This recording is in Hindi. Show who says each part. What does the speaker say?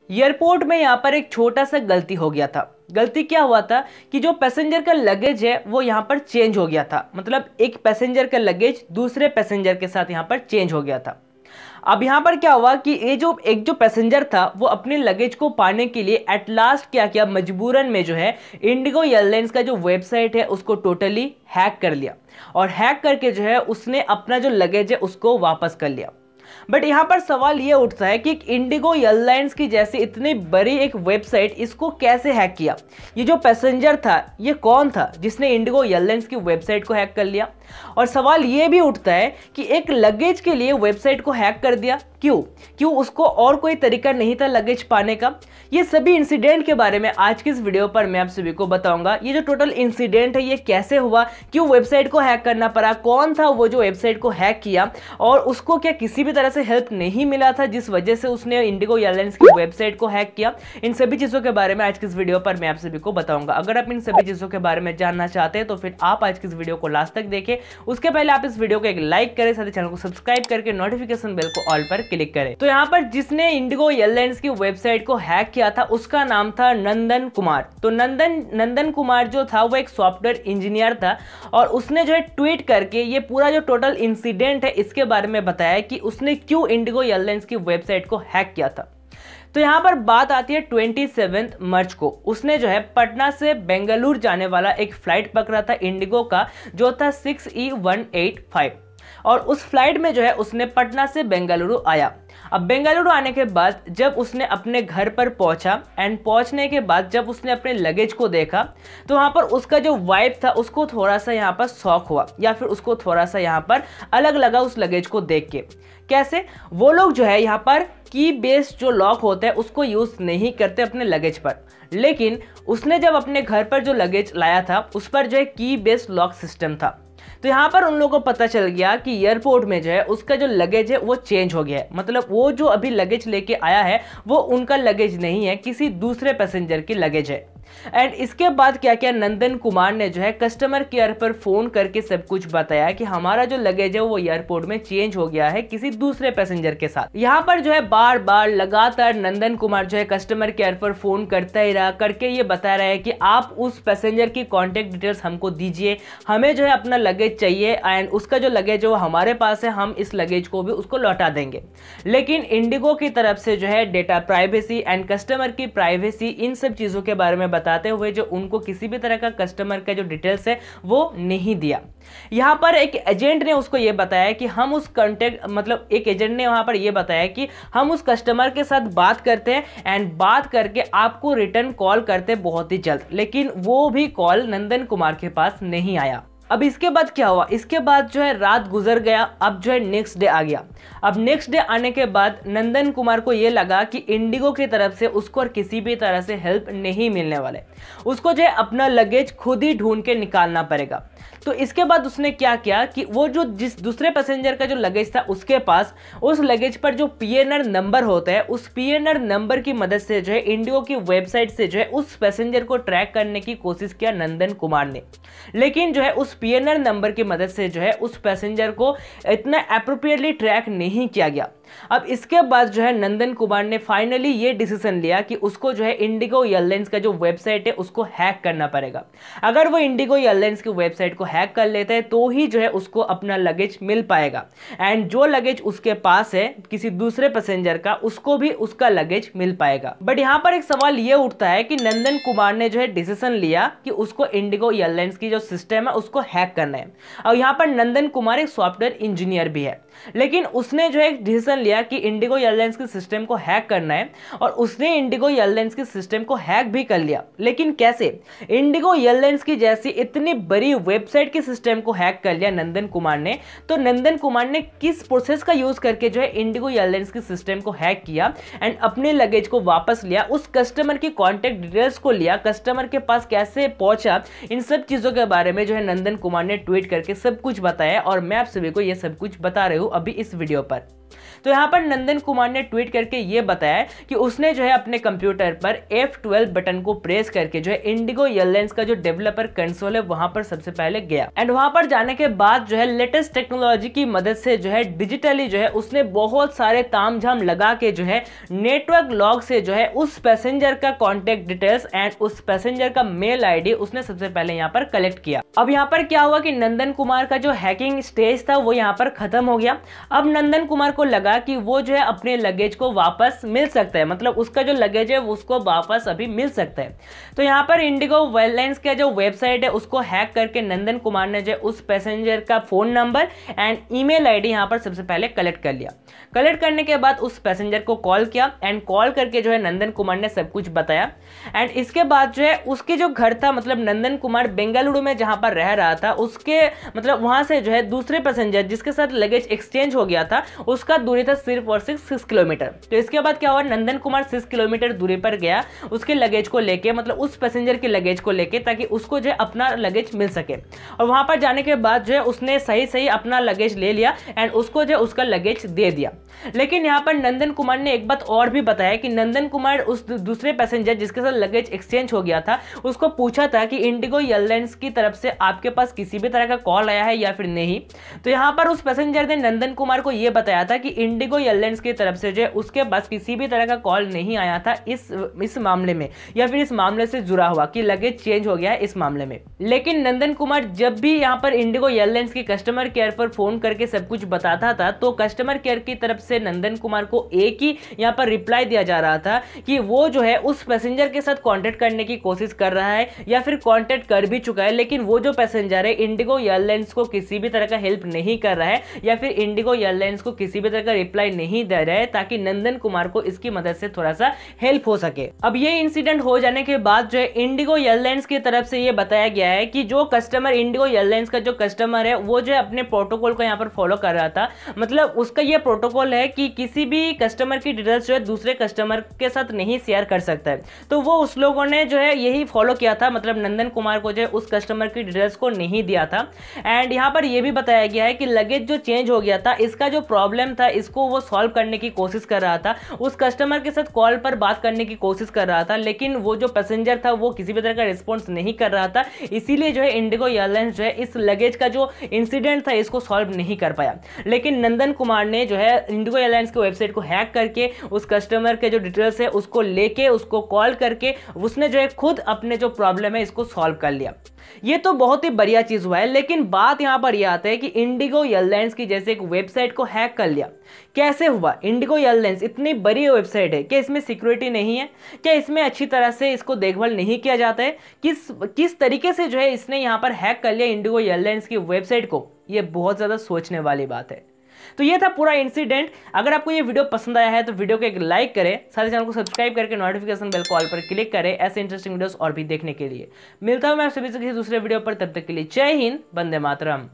Speaker 1: एयरपोर्ट में यहाँ पर एक छोटा सा गलती हो गया था। गलती क्या हुआ था कि जो पैसेंजर का लगेज है वो यहाँ पर चेंज हो गया था। मतलब एक पैसेंजर का लगेज दूसरे पैसेंजर के साथ यहाँ पर चेंज हो गया था। अब यहाँ पर क्या हुआ कि ये जो पैसेंजर था वो अपने लगेज को पाने के लिए एट लास्ट क्या किया, मजबूरन में जो है इंडिगो एयरलाइंस का जो वेबसाइट है उसको टोटली हैक कर लिया और हैक करके जो है उसने अपना जो लगेज है उसको वापस कर लिया। बट यहाँ पर सवाल ये उठता है कि इंडिगो एयरलाइंस की जैसी इतनी बड़ी एक वेबसाइट इसको कैसे हैक किया। ये जो पैसेंजर था ये कौन था जिसने इंडिगो एयरलाइंस की वेबसाइट को हैक कर लिया। और सवाल ये भी उठता है कि एक लगेज के लिए वेबसाइट को हैक कर दिया, क्यों उसको और कोई तरीका नहीं था लगेज पाने का। ये सभी इंसिडेंट के बारे में आज की इस वीडियो पर मैं आप सभी को बताऊंगा। ये जो टोटल इंसिडेंट है ये कैसे हुआ, क्यों वेबसाइट को हैक करना पड़ा, कौन था वो जो वेबसाइट को हैक किया और उसको क्या किसी भी तरह से हेल्प नहीं मिला था जिस वजह से उसने इंडिगो एयरलाइंस की वेबसाइट को हैक किया। इन सभी चीजों के बारे में आज की इस वीडियो पर मैं आप सभी को बताऊंगा। अगर आप इन सभी चीजों के बारे में जानना चाहते हैं तो फिर आप आज की इस वीडियो को लास्ट तक देखें। उसके पहले आप इस वीडियो को एक लाइक करें, साथ ही चैनल को सब्सक्राइब करके नोटिफिकेशन बेल को ऑल पर क्लिक करें। तो यहाँ पर जिसने इंडिगो एयरलाइंस की वेबसाइट को हैक किया था उसका नाम था नंदन कुमार। तो नंदन कुमार जो था वो एक सॉफ्टवेयर इंजीनियर था और उसने जो है ट्वीट करके ये पूरा जो टोटल इंसिडेंट है इसके बारे में बताया कि उसने क्यों इंडिगो एयरलाइंस की वेबसाइट को हैक किया था। तो यहाँ पर बात आती है 27 मार्च को उसने जो है पटना से बेंगलुरु जाने वाला एक फ्लाइट पकड़ा था इंडिगो का जो था 6E185 और उस फ्लाइट में जो है उसने पटना से बेंगलुरु आया। अब बेंगलुरु आने के बाद जब उसने अपने घर पर पहुंचा एंड पहुंचने के बाद जब उसने अपने लगेज को देखा तो वहाँ पर उसका जो वाइफ था उसको थोड़ा सा यहाँ पर शॉक हुआ या फिर उसको थोड़ा सा यहाँ पर अलग लगा उस लगेज को देख के। कैसे, वो लोग जो है यहाँ पर की बेस्ड जो लॉक होता है उसको यूज़ नहीं करते अपने लगेज पर, लेकिन उसने जब अपने घर पर जो लगेज लाया था उस पर जो है की बेस्ड लॉक सिस्टम था। तो यहाँ पर उन लोगों को पता चल गया कि एयरपोर्ट में जो है उसका जो लगेज है वो चेंज हो गया है। मतलब वो जो अभी लगेज लेके आया है वो उनका लगेज नहीं है, किसी दूसरे पैसेंजर की लगेज है। एंड इसके बाद क्या किया, नंदन कुमार ने जो है कस्टमर केयर पर फोन करके सब कुछ बताया कि हमारा जो लगेज है वो एयरपोर्ट में चेंज हो गया है किसी दूसरे पैसेंजर के साथ। यहाँ पर जो है बार बार लगातार नंदन कुमार जो है कस्टमर केयर पर फोन करता ही रहा, करके ये बता रहा है कि आप उस पैसेंजर की कॉन्टेक्ट डिटेल्स हमको दीजिए, हमें जो है अपना लगेज चाहिए एंड उसका जो लगेज है वो हमारे पास है, हम इस लगेज को भी उसको लौटा देंगे। लेकिन इंडिगो की तरफ से जो है डेटा प्राइवेसी एंड कस्टमर की प्राइवेसी इन सब चीज़ों के बारे में बताते हुए जो उनको किसी भी तरह का कस्टमर का जो डिटेल्स है वो नहीं दिया। यहाँ पर एक एजेंट ने उसको ये बताया कि हम उस एक एजेंट ने वहाँ पर ये बताया कि हम उस कस्टमर के साथ बात करते हैं एंड बात करके आपको रिटर्न कॉल करते हैं बहुत ही जल्द, लेकिन वो भी कॉल नंदन कुमार के पास नहीं आया। अब इसके बाद क्या हुआ, इसके बाद जो है रात गुजर गया, अब जो है नेक्स्ट डे आ गया। अब नेक्स्ट डे आने के बाद नंदन कुमार को ये लगा कि इंडिगो की तरफ से उसको और किसी भी तरह से हेल्प नहीं मिलने वाले, उसको जो है अपना लगेज खुद ही ढूंढ के निकालना पड़ेगा। तो इसके बाद उसने क्या किया कि वो जो जिस दूसरे पैसेंजर का जो लगेज था उसके पास उस लगेज पर जो पीएनआर नंबर होता है उस पीएनआर नंबर की मदद से जो है इंडिगो की वेबसाइट से जो है उस पैसेंजर को ट्रैक करने की कोशिश किया नंदन कुमार ने। लेकिन जो है उस पीएनआर नंबर की मदद से जो है उस पैसेंजर को इतना एप्रोप्रिएटली ट्रैक नहीं किया गया। अब इसके बाद जो है नंदन कुमार ने फाइनली ये डिसीजन लिया कि उसको जो है इंडिगो एयरलाइंस का जो वेबसाइट है उसको हैक करना पड़ेगा। अगर वो इंडिगो एयरलाइंस की वेबसाइट को हैक कर लेता है तो ही जो है उसको अपना लगेज मिल पाएगा एंड जो लगेज उसके पास है किसी दूसरे पैसेंजर का उसको भी उसका लगेज मिल पाएगा। बट यहाँ पर एक सवाल ये उठता है कि नंदन कुमार ने जो है डिसीजन लिया कि उसको इंडिगो एयरलाइंस की जो सिस्टम है उसको हैक करना है। और यहाँ पर नंदन कुमार एक सॉफ्टवेयर इंजीनियर भी है, लेकिन उसने जो एक डिसीजन लिया कि इंडिगो एयरलाइंस के सिस्टम को हैक करना है और उसने इंडिगो एयरलाइंस के सिस्टम को हैक भी कर लिया। लेकिन कैसे, इंडिगो एयरलाइंस की जैसी इतनी बड़ी वेबसाइट के सिस्टम को हैक कर लिया नंदन कुमार ने, तो नंदन कुमार ने किस प्रोसेस का यूज करके जो है इंडिगो एयरलाइंस के सिस्टम को हैक किया एंड अपने लगेज को वापस लिया, उस कस्टमर की कॉन्टेक्ट डिटेल्स को लिया, कस्टमर के पास कैसे पहुंचा, इन सब चीजों के बारे में जो है नंदन कुमार ने ट्वीट करके सब कुछ बताया और मैं आप सभी को यह सब कुछ बता रही हूं अभी इस वीडियो पर। तो यहाँ पर नंदन कुमार ने ट्वीट करके ये बताया कि उसने जो है अपने कंप्यूटर पर F12 बटन को प्रेस करके जो है इंडिगो एयरलाइंस का जो डेवलपर कंसोल है वहां पर सबसे पहले गया एंड वहां पर जाने के बाद जो है लेटेस्ट टेक्नोलॉजी की मदद से जो है डिजिटली जो है उसने बहुत सारे तामझाम लगा के जो है नेटवर्क लॉग से जो है उस पैसेंजर का कॉन्टेक्ट डिटेल्स एंड उस पैसेंजर का मेल आईडी उसने सबसे पहले यहाँ पर कलेक्ट किया। अब यहाँ पर क्या हुआ कि नंदन कुमार का जो हैकिंग स्टेज था वो यहाँ पर खत्म हो गया। अब नंदन कुमार को लगा कि वो जो है अपने लगेज को वापस मिल सकता है, मतलब उसका जो लगेज है उसको वापस अभी मिल सकता है। तो यहाँ पर इंडिगो एयरलाइंस का जो वेबसाइट है उसको हैक करके नंदन कुमार ने जो उस पैसेंजर का phone number and email ID यहाँ पर सबसे पहले कलेक्ट कर लिया। कलेक्ट करने के बाद उस पैसेंजर को कॉल किया एंड कॉल करके जो है नंदन कुमार ने सब कुछ बताया एंड इसके बाद जो है उसके जो घर था, मतलब नंदन कुमार बेंगलुरु में जहां पर रह रहा था उसके मतलब वहां से जो है दूसरे पैसेंजर जिसके साथ लगेज एक्सचेंज हो गया था उसका दूरी था सिर्फ और सिर्फ 6 किलोमीटर। तो इसके बाद क्या हुआ, नंदन कुमार 6 किलोमीटर दूरी पर गया उसके लगेज को लेके, मतलब उस पैसेंजर के लगेज को लेके, ताकि उसको जो है अपना लगेज मिल सके। और वहां पर जाने के बाद जो है उसने सही सही अपना लगेज ले लिया एंड उसको जो है उसका लगेज दे दिया। लेकिन यहाँ पर नंदन कुमार ने एक बात और भी बताया कि नंदन कुमार उस दूसरे पैसेंजर जिसके साथ लगेज एक्सचेंज हो गया था उसको पूछा था कि इंडिगो एयरलाइंस की तरफ से आपके पास किसी भी तरह का कॉल आया है या फिर नहीं। तो यहाँ पर उस पैसेंजर ने नंदन कुमार को यह बताया था कि इंडिगो एयरलाइंस की तरफ से जो उसके पास किसी भी तरह का कॉल नहीं आया था इस मामले में, या फिर इस मामले से जुड़ा हुआ कि लगेज चेंज हो गया है इस मामले में। लेकिन नंदन कुमार जब भी यहाँ पर इंडिगो एयरलाइंस की कस्टमर केयर पर फोन करके सब कुछ बताता था तो कस्टमर केयर की तरफ से नंदन कुमार को एक ही यहाँ पर रिप्लाई दिया जा रहा था कि वो जो है उस पैसेंजर के साथ कांटेक्ट करने की कोशिश कर रहा है या फिर कांटेक्ट कर भी चुका है, लेकिन वो जो पैसेंजर है इंडिगो एयरलाइंस को किसी भी तरह का हेल्प नहीं कर रहा है या फिर इंडिगो एयरलाइंस को किसी भी तरह का रिप्लाई नहीं दे रहा है ताकि नंदन कुमार को इसकी मदद से थोड़ा सा हेल्प हो सके। अब ये इंसिडेंट हो जाने के बाद जो है इंडिगो एयरलाइंस की तरफ से ये बताया गया है कि जो कस्टमर इंडिगो एयरलाइंस का जो कस्टमर है वो जो है अपने प्रोटोकॉल को यहाँ पर फॉलो कर रहा था, मतलब उसका ये प्रोटोकॉल है कि किसी भी कस्टमर की डिटेल्स जो है दूसरे कस्टमर के साथ नहीं शेयर कर सकता है। तो वो उस लोगों ने जो है यही फॉलो किया था, मतलब नंदन कुमार को जो है उस कस्टमर की डिटेल्स को नहीं दिया था। एंड यहाँ पर यह भी बताया गया है कि लगेज जो चेंज हो गया था इसका जो प्रॉब्लम था इसको वो सॉल्व करने की कोशिश कर रहा था, उस कस्टमर के साथ कॉल पर बात करने की कोशिश कर रहा था, लेकिन वो जो पैसेंजर था वो किसी भी तरह का रिस्पॉन्स नहीं कर रहा था। इसीलिए जो है इंडिगो एयरलाइंस जो है इस लगेज का जो इंसिडेंट था इसको सॉल्व नहीं कर पाया। लेकिन नंदन कुमार ने जो है इंडिगो एयरलाइंस के वेबसाइट को हैक करके उस कस्टमर के जो डिटेल्स है उसको लेके उसको कॉल करके उसने जो है खुद अपने जो प्रॉब्लम है इसको सॉल्व कर लिया। ये तो बहुत ही बढ़िया चीज हुआ है, लेकिन बात यहां पर यह आता है कि इंडिगो एयरलाइंस की जैसे एक वेबसाइट को हैक कर लिया, कैसे हुआ? इंडिगो एयरलाइंस इतनी बड़ी वेबसाइट है, क्या इसमें सिक्योरिटी नहीं है? क्या इसमें अच्छी तरह से इसको देखभाल नहीं किया जाता है? किस तरीके से जो है इसने यहां पर हैक कर लिया इंडिगो एयरलाइंस की वेबसाइट को? ये बहुत ज्यादा सोचने वाली बात है। तो ये था पूरा इंसिडेंट। अगर आपको ये वीडियो पसंद आया है तो वीडियो को एक लाइक करें, साथ ही चैनल को सब्सक्राइब करके नोटिफिकेशन बेल कॉल पर क्लिक करें ऐसे इंटरेस्टिंग वीडियोस और भी देखने के लिए। मिलता हूं मैं आप सभी से किसी दूसरे वीडियो पर, तब तक के लिए जय हिंद, वंदे मातरम।